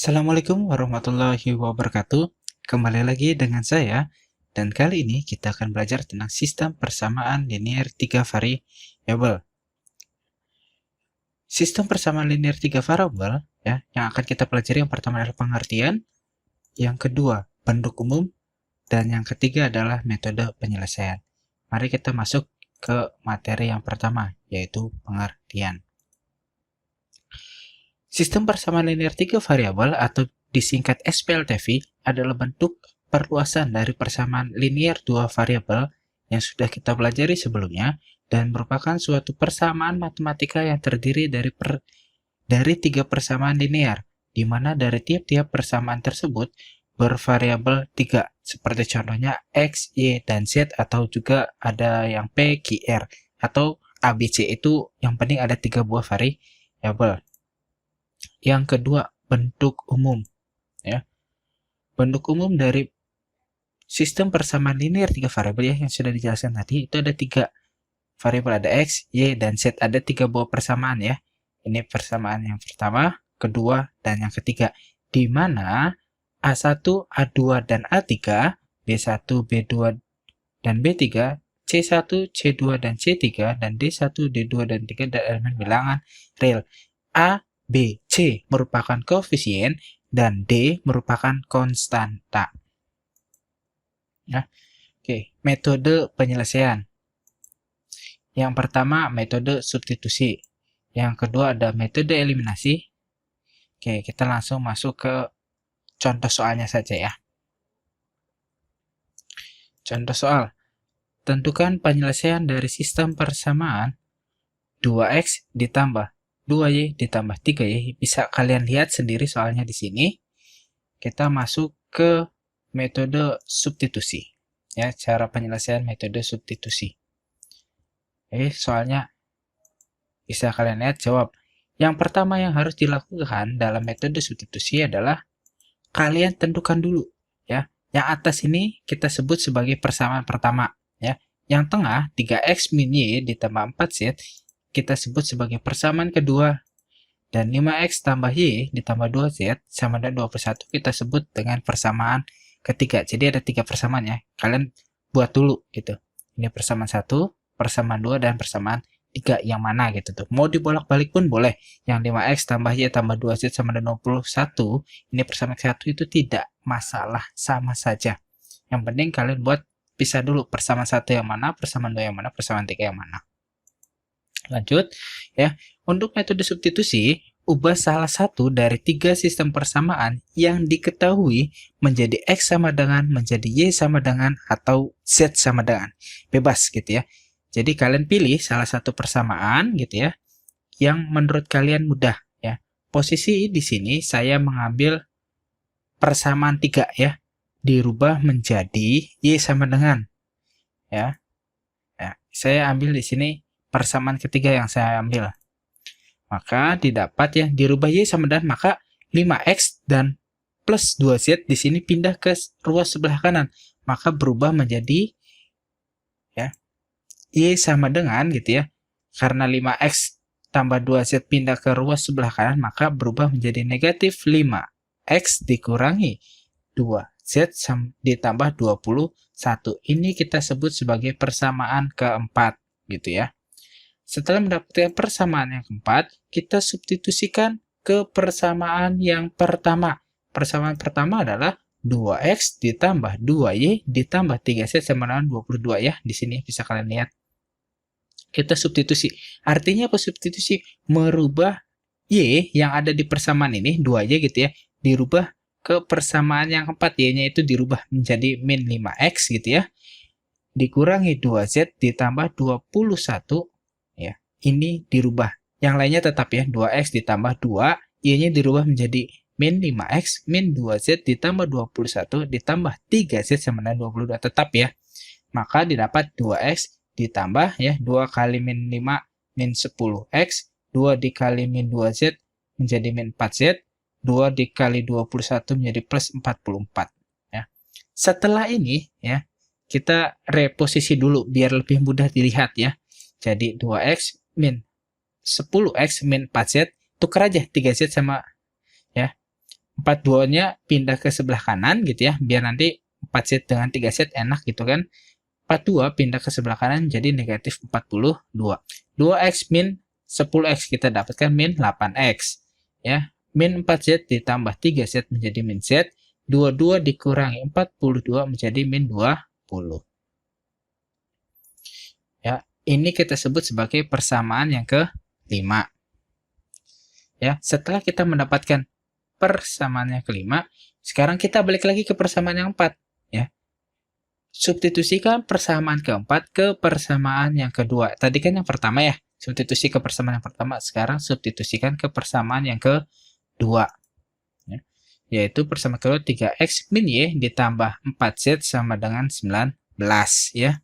Assalamualaikum warahmatullahi wabarakatuh. Kembali lagi dengan saya, dan kali ini kita akan belajar tentang sistem persamaan linear 3 variabel. Sistem persamaan linear 3 variabel ya, yang akan kita pelajari yang pertama adalah pengertian, yang kedua bentuk umum, dan yang ketiga adalah metode penyelesaian. Mari kita masuk ke materi yang pertama, yaitu pengertian. Sistem persamaan linear 3 variabel atau disingkat SPLTV adalah bentuk perluasan dari persamaan linear 2 variabel yang sudah kita pelajari sebelumnya dan merupakan suatu persamaan matematika yang terdiri dari 3 persamaan linear, di mana dari tiap-tiap persamaan tersebut bervariabel 3, seperti contohnya X, Y, dan Z, atau juga ada yang P, Q, R, atau ABC itu yang penting ada 3 buah variabel. Yang kedua, bentuk umum. Ya. Bentuk umum dari sistem persamaan linear 3 variabel ya, yang sudah dijelaskan tadi, itu ada 3 variabel, ada X, Y, dan Z. Ada 3 buah persamaan ya. Ini persamaan yang pertama, kedua, dan yang ketiga. Di mana A1, A2, dan A3, B1, B2, dan B3, C1, C2, dan C3, dan D1, D2, dan D3 dan elemen bilangan real. A, B, C merupakan koefisien, dan D merupakan konstanta. Nah, oke, metode penyelesaian. Yang pertama, metode substitusi. Yang kedua ada metode eliminasi. Oke, kita langsung masuk ke contoh soalnya saja ya. Contoh soal. Tentukan penyelesaian dari sistem persamaan 2x ditambah 2y ditambah 3y. Bisa kalian lihat sendiri soalnya di sini. Kita masuk ke metode substitusi. Ya, cara penyelesaian metode substitusi. Soalnya bisa kalian lihat jawab. Yang pertama yang harus dilakukan dalam metode substitusi adalah kalian tentukan dulu ya. Yang atas ini kita sebut sebagai persamaan pertama ya. Yang tengah 3x min y ditambah 4z kita sebut sebagai persamaan kedua, dan 5x tambah y ditambah 2z sama dengan 21 kita sebut dengan persamaan ketiga. Jadi ada 3 persamaan ya. Kalian buat dulu gitu. Ini persamaan 1, persamaan 2, dan persamaan 3 yang mana gitu tuh. Mau dibolak-balik pun boleh. Yang 5x tambah y tambah 2z sama dengan 21, ini persamaan 1 itu tidak masalah, sama saja. Yang penting kalian buat pisah dulu persamaan 1 yang mana, persamaan 2 yang mana, persamaan 3 yang mana. Lanjut ya. Untuk metode substitusi, ubah salah satu dari 3 sistem persamaan yang diketahui menjadi X sama dengan, menjadi Y sama dengan, atau Z sama dengan. Bebas gitu ya. Jadi kalian pilih salah satu persamaan gitu ya, yang menurut kalian mudah ya. Posisi di sini saya mengambil persamaan 3 ya, dirubah menjadi Y sama dengan ya. Ya, saya ambil di sini persamaan ketiga yang saya ambil. Maka didapat ya, dirubah Y sama dengan, maka 5x dan plus 2z di sini pindah ke ruas sebelah kanan. Maka berubah menjadi ya, Y sama dengan gitu ya. Karena 5x tambah 2z pindah ke ruas sebelah kanan, maka berubah menjadi negatif 5x dikurangi 2z ditambah 21. Ini kita sebut sebagai persamaan keempat gitu ya. Setelah mendapatkan persamaan yang keempat, kita substitusikan ke persamaan yang pertama. Persamaan pertama adalah 2x ditambah 2y ditambah 3z sama dengan 22 ya. Di sini bisa kalian lihat. Kita substitusi. Artinya apa substitusi? Merubah y yang ada di persamaan ini, 2y gitu ya, dirubah ke persamaan yang keempat, y-nya itu dirubah menjadi min 5x gitu ya. Dikurangi 2z ditambah 21. Ya, ini dirubah. Yang lainnya tetap ya, 2x ditambah 2, y-nya dirubah menjadi min 5x min 2z ditambah 21 ditambah 3z sama dengan 22 tetap ya. Maka didapat 2x ditambah ya, 2 kali min 5 min 10x, 2 dikali min 2z menjadi min 4z, 2 dikali 21 menjadi plus 44 ya. Setelah ini ya, kita reposisi dulu biar lebih mudah dilihat ya. Jadi 2x min 10x min 4z, tukar aja 3z sama ya 42-nya pindah ke sebelah kanan gitu ya, biar nanti 4 set dengan 3 set enak gitu kan. 42 pindah ke sebelah kanan jadi negatif 42. 2x min 10x kita dapatkan min 8x. Ya, min 4z ditambah 3z menjadi min z. 22 dikurangi 42 menjadi min 20. Ya, ini kita sebut sebagai persamaan yang ke-5. Ya, setelah kita mendapatkan persamaan yang ke-5, sekarang kita balik lagi ke persamaan yang 4, ya. Substitusikan persamaan keempat ke persamaan yang kedua. Tadi kan yang pertama ya, substitusi ke persamaan yang pertama. Sekarang substitusikan ke persamaan yang kedua. Ya. Yaitu persamaan kedua 3x min y ditambah 4z sama dengan 19 ya.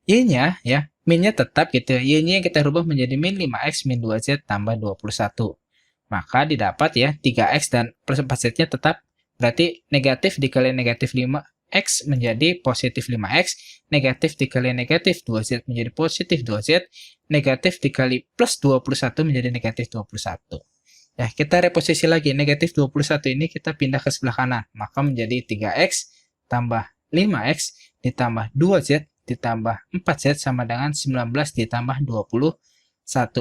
Y-nya ya, min-nya tetap gitu. Y-nya yang kita rubah menjadi min 5x min 2z tambah 21. Maka didapat ya 3x dan plus 4z-nya tetap. Berarti negatif dikali negatif 5x menjadi positif 5x. Negatif dikali negatif 2z menjadi positif 2z. Negatif dikali plus 21 menjadi negatif 21. Ya, kita reposisi lagi. Negatif 21 ini kita pindah ke sebelah kanan. Maka menjadi 3x tambah 5x ditambah 2z ditambah 4z sama dengan 19 ditambah 21.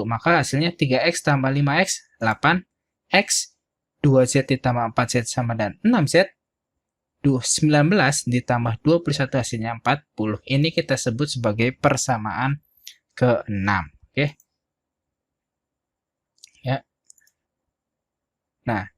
Maka hasilnya 3x tambah 5x, 8x, 2z ditambah 4z sama dengan 6z, 19 ditambah 21 hasilnya 40. Ini kita sebut sebagai persamaan ke-6. Oke. Ya. Nah,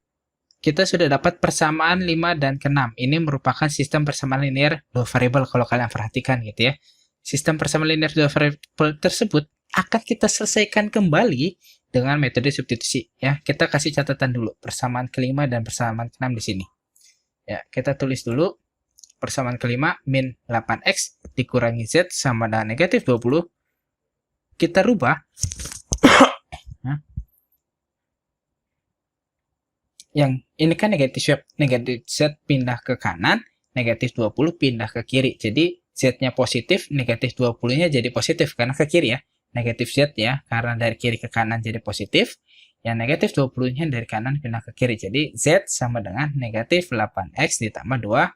kita sudah dapat persamaan 5 dan ke-6. Ini merupakan sistem persamaan linear dua variabel kalau kalian perhatikan gitu ya. Sistem persamaan linear dua variabel tersebut akan kita selesaikan kembali dengan metode substitusi ya. Kita kasih catatan dulu persamaan ke-5 dan persamaan ke-6 di sini. Ya, kita tulis dulu persamaan ke-5 min 8x dikurangi z sama dengan negatif 20. Kita rubah yang ini kan negatif z pindah ke kanan, negatif 20 pindah ke kiri. Jadi z-nya positif, negatif 20-nya jadi positif karena ke kiri ya. Negatif z ya, karena dari kiri ke kanan jadi positif. Yang negatif 20-nya dari kanan pindah ke kiri. Jadi z sama dengan negatif 8x ditambah 20.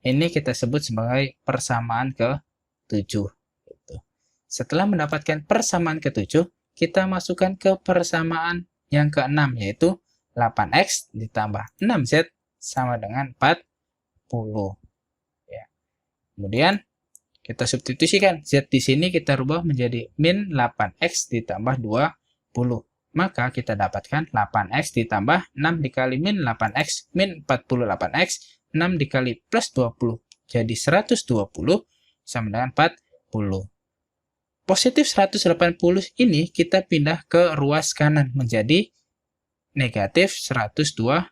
Ini kita sebut sebagai persamaan ke-7. Setelah mendapatkan persamaan ke-7, kita masukkan ke persamaan yang ke-6, yaitu 8x ditambah 6z sama dengan 40. Ya. Kemudian kita substitusikan z di sini kita rubah menjadi min 8x ditambah 20. Maka kita dapatkan 8x ditambah 6 dikali min 8x min 48x 6 dikali plus 20 jadi 120 sama dengan 40. Positif 180 ini kita pindah ke ruas kanan menjadi negatif 120.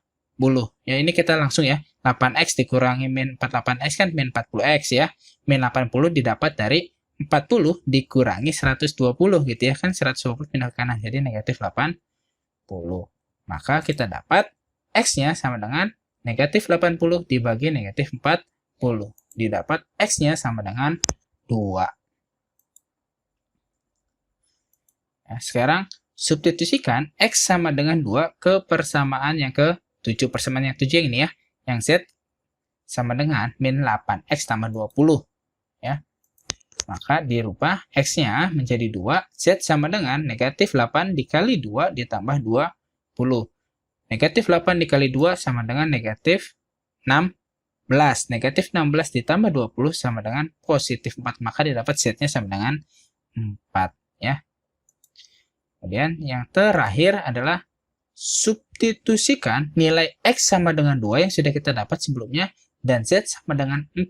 Ya, ini kita langsung ya. 8x dikurangi min 48x kan min 40x ya. Min 80 didapat dari 40 dikurangi 120 gitu ya. Kan 120 pindah ke kanan jadi negatif 80. Maka kita dapat x-nya sama dengan negatif 80 dibagi negatif 40. Didapat x-nya sama dengan 2. Nah, sekarang substitusikan x sama dengan 2 ke persamaan yang ke-7. Persamaan yang 7 yang ini ya. Yang z sama dengan min 8x tambah 20. Ya. Maka dirubah x-nya menjadi 2. Z sama dengan negatif 8 dikali 2 ditambah 20. Negatif 8 dikali 2 sama dengan negatif 16. Negatif 16 ditambah 20 sama dengan positif 4. Maka didapat z-nya sama dengan 4. Ya. Kemudian yang terakhir adalah substitusikan nilai x sama dengan 2 yang sudah kita dapat sebelumnya dan z sama dengan 4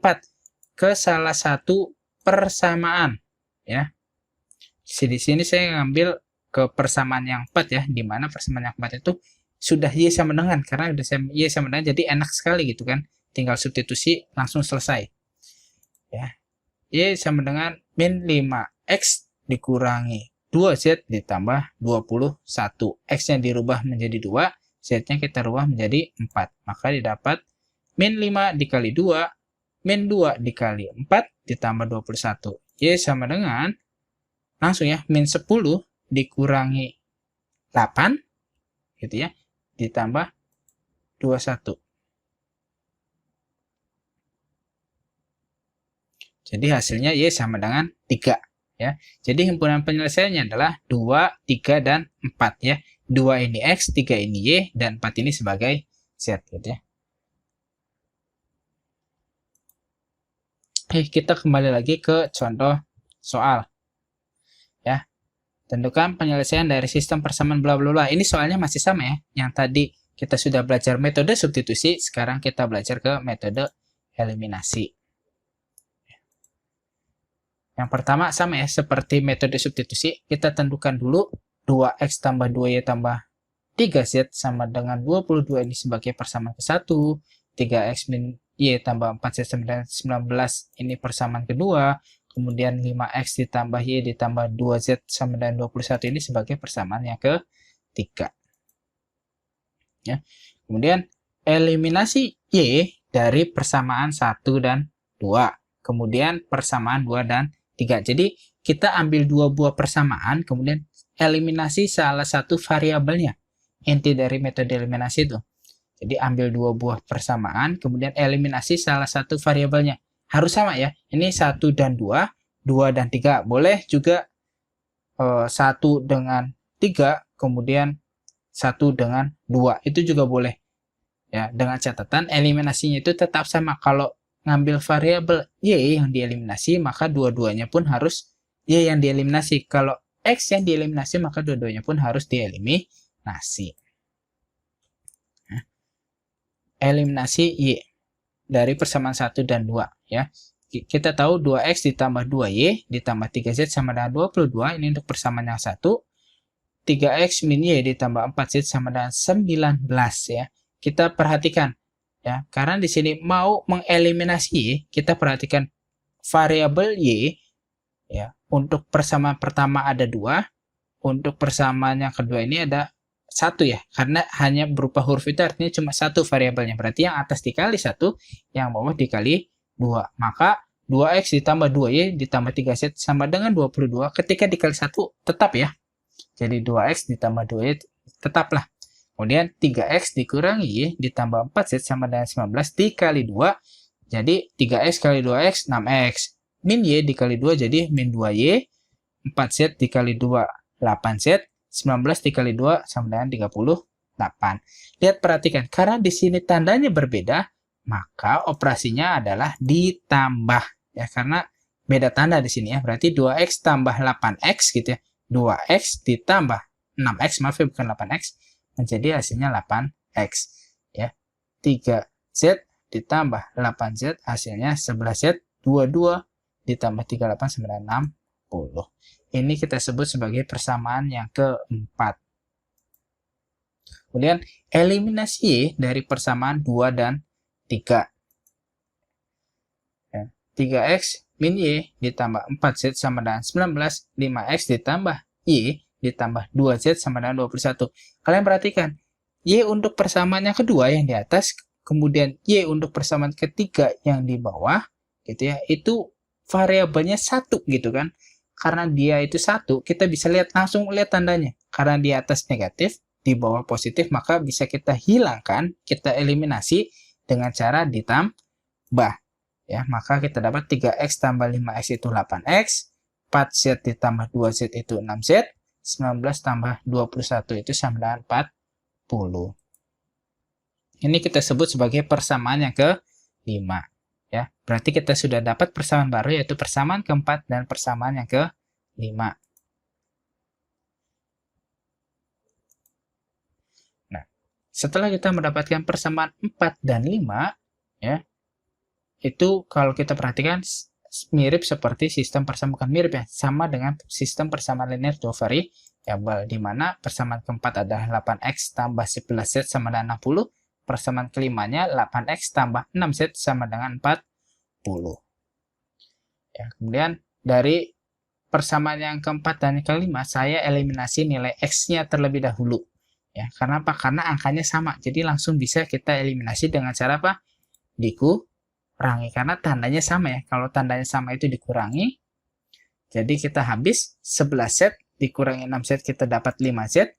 ke salah satu persamaan ya. Di sini saya ngambil ke persamaan yang 4 ya, di mana persamaan yang 4 itu sudah y sama dengan karena udah y sama dengan jadi enak sekali gitu kan. Tinggal substitusi langsung selesai. Ya. Y sama dengan min 5x dikurangi 2z ditambah 21. X-nya dirubah menjadi 2, z-nya kita rubah menjadi 4. Maka didapat min 5 dikali 2, min 2 dikali 4 ditambah 21. Y sama dengan, langsung ya, min 10 dikurangi 8, gitu ya. ditambah 21. Jadi hasilnya Y sama dengan 3. Ya. Jadi himpunan penyelesaiannya adalah 2, 3, dan 4. Ya. 2 ini X, 3 ini Y, dan 4 ini sebagai Z. Gitu ya. Oke, kita kembali lagi ke contoh soal. Ya. Tentukan penyelesaian dari sistem persamaan bla bla bla. Ini soalnya masih sama ya. Yang tadi kita sudah belajar metode substitusi, sekarang kita belajar ke metode eliminasi. Yang pertama sama ya, seperti metode substitusi, kita tentukan dulu 2x tambah 2y tambah 3z sama dengan 22 ini sebagai persamaan ke-1, 3x min y tambah 4z sama dengan 19 ini persamaan kedua, kemudian 5x ditambah y ditambah 2z sama dengan 21 ini sebagai persamaan yang ketiga. Ya. Kemudian eliminasi y dari persamaan 1 dan 2. Kemudian persamaan 2 dan 3. Jadi kita ambil dua buah persamaan, kemudian eliminasi salah satu variabelnya. Inti dari metode eliminasi itu. Jadi ambil dua buah persamaan, kemudian eliminasi salah satu variabelnya. Harus sama ya. Ini 1 dan 2, 2 dan 3. Boleh juga 1 dengan 3, kemudian 1 dengan 2. Itu juga boleh. Ya, dengan catatan eliminasinya itu tetap sama. Kalau ngambil variabel Y yang dieliminasi, maka dua-duanya pun harus Y yang dieliminasi. Kalau X yang dieliminasi, maka dua-duanya pun harus dieliminasi. Nah, eliminasi Y dari persamaan 1 dan 2. Ya. Kita tahu 2X ditambah 2Y ditambah 3Z sama dengan 22. Ini untuk persamaan yang 1. 3X min Y ditambah 4Z sama dengan 19. Ya. Kita perhatikan. Ya, karena di sini mau mengeliminasi Y, kita perhatikan variabel Y. Ya, untuk persamaan pertama ada 2, untuk persamaan yang kedua ini ada 1 ya, karena hanya berupa huruf itu artinya cuma 1 variabelnya. Berarti yang atas dikali 1, yang bawah dikali 2. Maka 2X ditambah 2Y ditambah 3Z sama dengan 22. Ketika dikali 1 tetap ya. Jadi 2X ditambah 2Y tetaplah. Kemudian 3X dikurangi Y ditambah 4Z sama dengan 19 dikali 2. Jadi 3X kali 2X 6X. Min Y dikali 2 jadi min 2Y. 4Z dikali 2 8Z. 19 dikali 2 sama dengan 38. Lihat perhatikan. Karena di sini tandanya berbeda, maka operasinya adalah ditambah. Ya, karena beda tanda di sini ya. Berarti 2X tambah 8X gitu ya. 2X ditambah 6X, maaf ya bukan 8X. Menjadi hasilnya 8X. Ya. 3Z ditambah 8Z hasilnya 11Z. 22 ditambah 38 sama dengan 60. Ini kita sebut sebagai persamaan yang keempat. Kemudian eliminasi dari persamaan 2 dan 3. Ya. 3X min Y ditambah 4Z sama dengan 19. 5X ditambah Y ditambah 2Z sama dengan 21. Kalian perhatikan, Y untuk persamaan yang kedua yang di atas, kemudian Y untuk persamaan ketiga yang di bawah, gitu ya, itu variabelnya 1 gitu kan. Karena dia itu 1, kita bisa lihat langsung lihat tandanya. Karena di atas negatif, di bawah positif, maka bisa kita hilangkan, kita eliminasi dengan cara ditambah. Ya, maka kita dapat 3X tambah 5X itu 8X, 4Z ditambah 2Z itu 6Z, 19 tambah 21 itu sama dengan 40. Ini kita sebut sebagai persamaan yang ke-5. Ya, berarti kita sudah dapat persamaan baru yaitu persamaan keempat dan persamaan yang ke-5. Nah, setelah kita mendapatkan persamaan 4 dan 5, ya, itu kalau kita perhatikan mirip seperti sistem persamaan, bukan mirip ya, sama dengan sistem persamaan linear dua variabel, di mana persamaan keempat adalah 8X tambah 11Z sama dengan 60, persamaan kelimanya 8X tambah 6Z sama dengan 40. Ya, kemudian dari persamaan yang keempat dan yang kelima, saya eliminasi nilai X-nya terlebih dahulu. Ya, karena apa? Karena angkanya sama, jadi langsung bisa kita eliminasi dengan cara apa? Dikurangi, karena tandanya sama ya. Kalau tandanya sama itu dikurangi, jadi kita habis 11Z dikurangi 6Z kita dapat 5Z.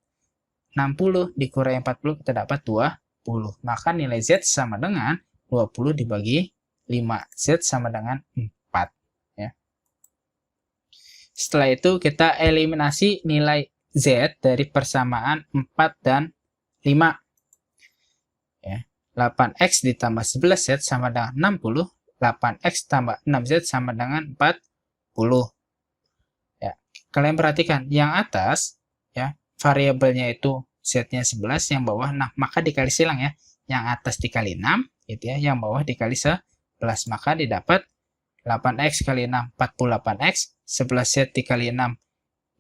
60 dikurangi 40 kita dapat 20. Maka nilai Z sama dengan 20 dibagi 5. Z sama dengan 4. Ya. Setelah itu kita eliminasi nilai Z dari persamaan 4 dan 5. Ya. 8X ditambah 11Z sama dengan 60. 8X tambah 6Z sama dengan 40. Ya. Kalian perhatikan, yang atas ya variabelnya itu Z-nya 11, yang bawah, nah maka dikali silang ya. Yang atas dikali 6, gitu ya, yang bawah dikali 11, maka didapat 8X kali 6, 48X, 11Z dikali 6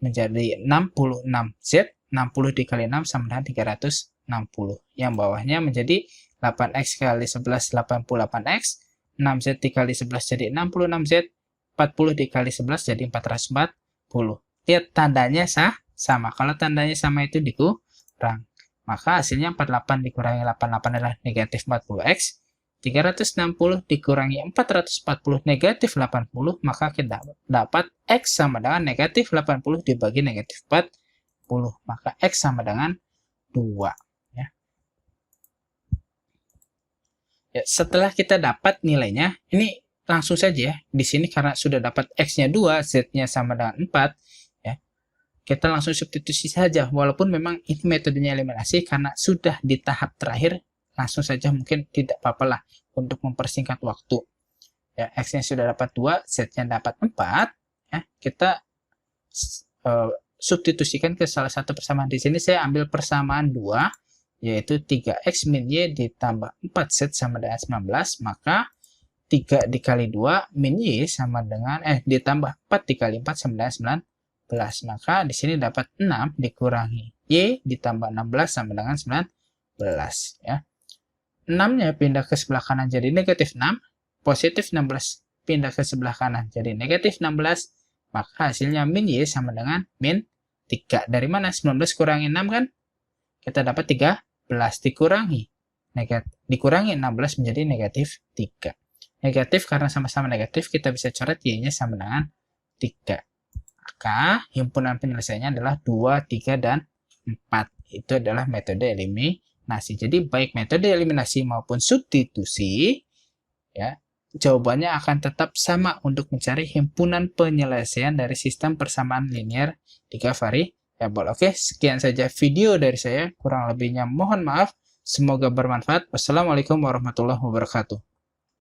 menjadi 66Z, 60 dikali 6 sama dengan 360. Yang bawahnya menjadi 8X kali 11, 88X, 6Z dikali 11 jadi 66Z, 40 dikali 11 jadi 440. Lihat tandanya sama. Kalau tandanya sama itu dikurang. Maka hasilnya 48 dikurangi 88 adalah negatif 40X. 360 dikurangi 440 negatif 80. Maka kita dapat X sama dengan negatif 80 dibagi negatif 40. Maka X sama dengan 2. Ya, setelah kita dapat nilainya, ini langsung saja ya. Di sini karena sudah dapat X-nya 2, Z-nya sama dengan 4, ya. Kita langsung substitusi saja. Walaupun memang ini metodenya eliminasi, karena sudah di tahap terakhir, langsung saja mungkin tidak apa-apa lah untuk mempersingkat waktu. Ya, X-nya sudah dapat 2, Z-nya dapat 4, ya. Kita substitusikan ke salah satu persamaan. Di sini saya ambil persamaan 2, yaitu 3X min Y ditambah 4Z sama dengan 19, maka 3 dikali 2 min Y sama dengan, ditambah 4 dikali 4 sama dengan 19. Maka di sini dapat 6 dikurangi Y ditambah 16 sama dengan 19. Ya. 6-nya pindah ke sebelah kanan jadi negatif 6, positif 16 pindah ke sebelah kanan jadi negatif 16, maka hasilnya min Y sama dengan min 3. Dari mana? 19 kurangi 6 kan? Kita dapat 13 dikurangi 16 menjadi negatif 3. Negatif karena sama-sama negatif, kita bisa coret Y-nya sama dengan 3. Maka himpunan penyelesaiannya adalah 2, 3, dan 4. Itu adalah metode eliminasi. Jadi baik metode eliminasi maupun substitusi, ya, jawabannya akan tetap sama untuk mencari himpunan penyelesaian dari sistem persamaan linear 3 variabel. Oke, sekian saja video dari saya. Kurang lebihnya mohon maaf. Semoga bermanfaat. Wassalamualaikum warahmatullahi wabarakatuh.